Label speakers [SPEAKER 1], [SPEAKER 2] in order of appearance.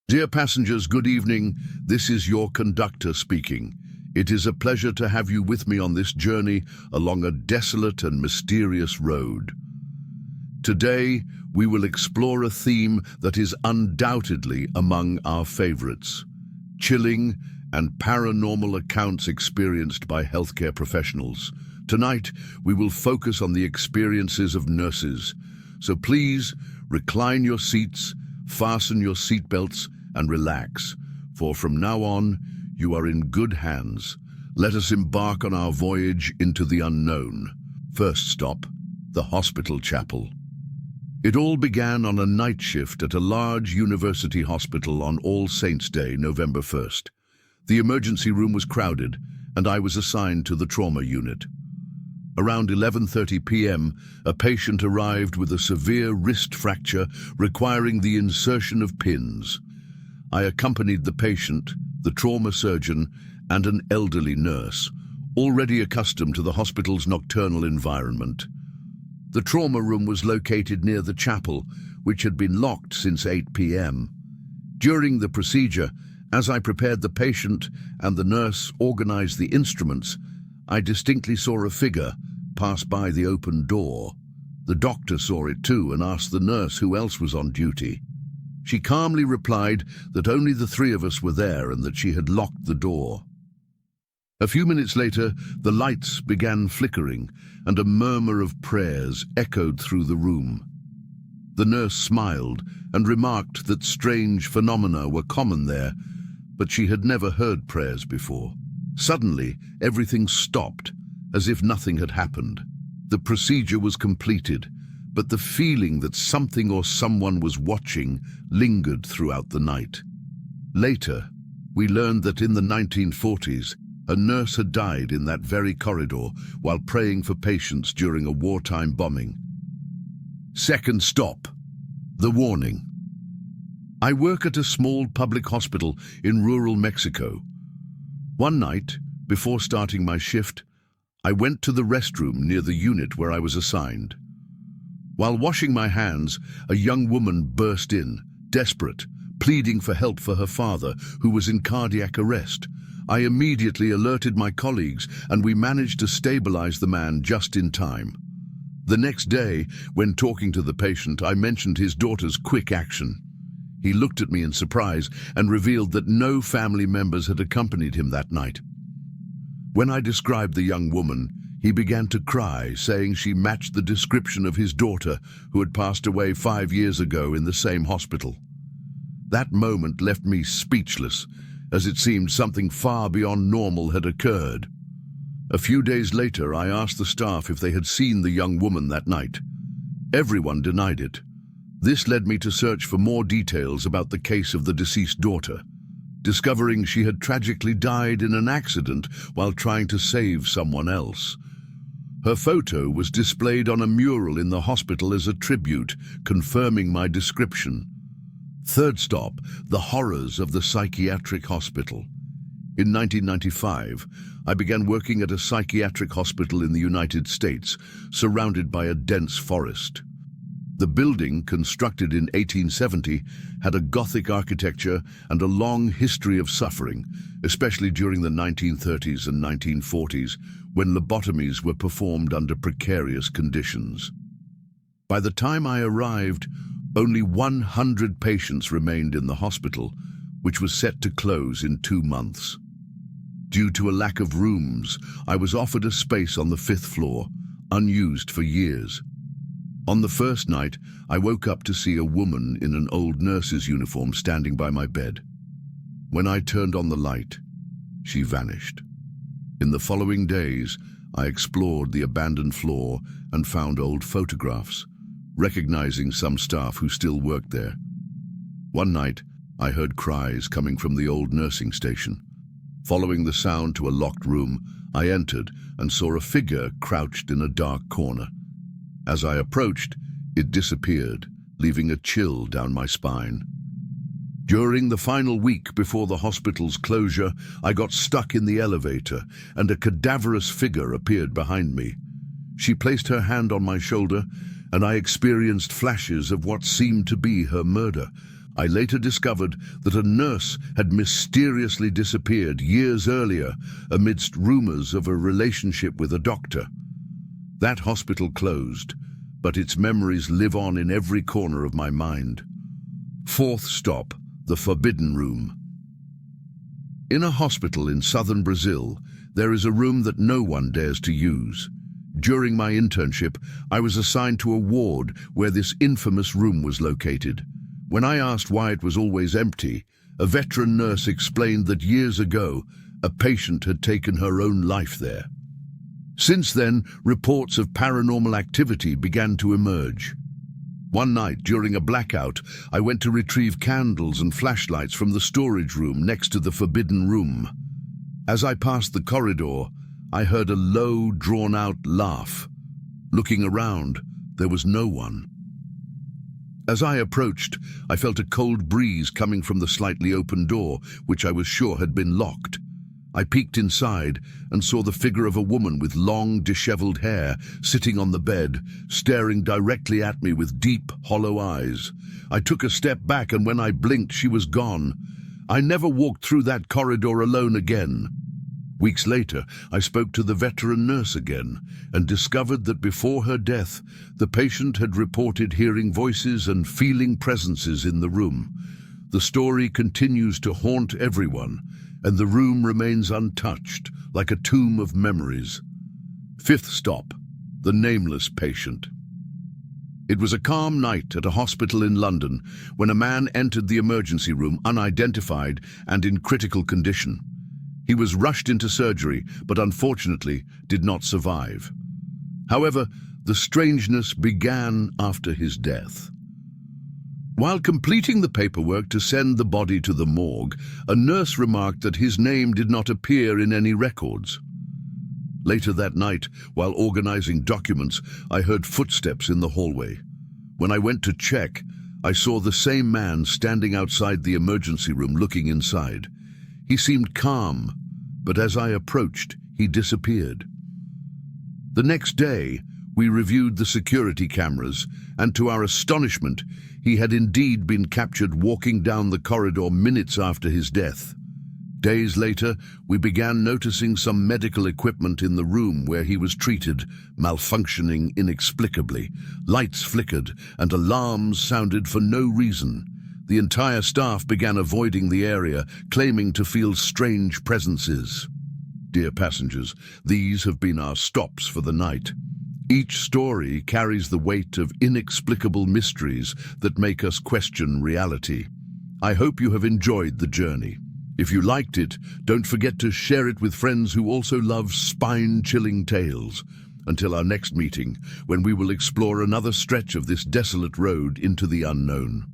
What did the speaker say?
[SPEAKER 1] Dear passengers, good evening. This is your conductor speaking. It is a pleasure to have you with me on this journey along a desolate and mysterious road. Today, we will explore a theme that is undoubtedly among our favorites: chilling and paranormal accounts experienced by healthcare professionals. Tonight, we will focus on the experiences of nurses. So please, recline your seats, fasten your seatbelts, and relax, for from now on, you are in good hands. Let us embark on our voyage into the unknown. First stop, the hospital chapel. It all began on a night shift at a large university hospital on All Saints' Day, November 1st. The emergency room was crowded, and I was assigned to the trauma unit. Around 11:30 p.m., a patient arrived with a severe wrist fracture requiring the insertion of pins. I accompanied the patient, the trauma surgeon, and an elderly nurse, already accustomed to the hospital's nocturnal environment. The trauma room was located near the chapel, which had been locked since 8 p.m. During the procedure, as I prepared the patient and the nurse organized the instruments, I distinctly saw a figure pass by the open door. The doctor saw it too and asked the nurse who else was on duty. She calmly replied that only the three of us were there and that she had locked the door. A few minutes later, the lights began flickering and a murmur of prayers echoed through the room. The nurse smiled and remarked that strange phenomena were common there, but she had never heard prayers before. Suddenly, everything stopped, as if nothing had happened. The procedure was completed, but the feeling that something or someone was watching lingered throughout the night. Later, we learned that in the 1940s, a nurse had died in that very corridor while praying for patients during a wartime bombing. Second stop, the warning. I work at a small public hospital in rural Mexico. One night, before starting my shift, I went to the restroom near the unit where I was assigned. While washing my hands, a young woman burst in, desperate, pleading for help for her father, who was in cardiac arrest. I immediately alerted my colleagues, and we managed to stabilize the man just in time. The next day, when talking to the patient, I mentioned his daughter's quick action. He looked at me in surprise and revealed that no family members had accompanied him that night. When I described the young woman, he began to cry, saying she matched the description of his daughter, who had passed away 5 years ago in the same hospital. That moment left me speechless, as it seemed something far beyond normal had occurred. A few days later, I asked the staff if they had seen the young woman that night. Everyone denied it. This led me to search for more details about the case of the deceased daughter, discovering she had tragically died in an accident while trying to save someone else. Her photo was displayed on a mural in the hospital as a tribute, confirming my description. Third stop, the horrors of the psychiatric hospital. In 1995, I began working at a psychiatric hospital in the United States, surrounded by a dense forest. The building, constructed in 1870, had a Gothic architecture and a long history of suffering, especially during the 1930s and 1940s, when lobotomies were performed under precarious conditions. By the time I arrived, only 100 patients remained in the hospital, which was set to close in 2 months. Due to a lack of rooms, I was offered a space on the 5th floor, unused for years. On the first night, I woke up to see a woman in an old nurse's uniform standing by my bed. When I turned on the light, she vanished. In the following days, I explored the abandoned floor and found old photographs, recognizing some staff who still worked there. One night, I heard cries coming from the old nursing station. Following the sound to a locked room, I entered and saw a figure crouched in a dark corner. As I approached, it disappeared, leaving a chill down my spine. During the final week before the hospital's closure, I got stuck in the elevator, and a cadaverous figure appeared behind me. She placed her hand on my shoulder, and I experienced flashes of what seemed to be her murder. I later discovered that a nurse had mysteriously disappeared years earlier amidst rumors of a relationship with a doctor. That hospital closed, but its memories live on in every corner of my mind. Fourth stop, the Forbidden Room. In a hospital in southern Brazil, there is a room that no one dares to use. During my internship, I was assigned to a ward where this infamous room was located. When I asked why it was always empty, a veteran nurse explained that years ago, a patient had taken her own life there. Since then, reports of paranormal activity began to emerge. One night, during a blackout, I went to retrieve candles and flashlights from the storage room next to the Forbidden Room. As I passed the corridor, I heard a low, drawn-out laugh. Looking around, there was no one. As I approached, I felt a cold breeze coming from the slightly open door, which I was sure had been locked. I peeked inside and saw the figure of a woman with long, disheveled hair sitting on the bed, staring directly at me with deep, hollow eyes. I took a step back, and when I blinked, she was gone. I never walked through that corridor alone again. Weeks later, I spoke to the veteran nurse again and discovered that before her death, the patient had reported hearing voices and feeling presences in the room. The story continues to haunt everyone, and the room remains untouched, like a tomb of memories. Fifth stop, the nameless patient. It was a calm night at a hospital in London when a man entered the emergency room unidentified and in critical condition. He was rushed into surgery, but unfortunately did not survive. However, the strangeness began after his death. While completing the paperwork to send the body to the morgue, a nurse remarked that his name did not appear in any records. Later that night, while organizing documents, I heard footsteps in the hallway. When I went to check, I saw the same man standing outside the emergency room looking inside. He seemed calm, but as I approached, he disappeared. The next day, we reviewed the security cameras, and to our astonishment, he had indeed been captured walking down the corridor minutes after his death. Days later, we began noticing some medical equipment in the room where he was treated, malfunctioning inexplicably. Lights flickered, and alarms sounded for no reason. The entire staff began avoiding the area, claiming to feel strange presences. Dear passengers, these have been our stops for the night. Each story carries the weight of inexplicable mysteries that make us question reality. I hope you have enjoyed the journey. If you liked it, don't forget to share it with friends who also love spine-chilling tales. Until our next meeting, when we will explore another stretch of this desolate road into the unknown.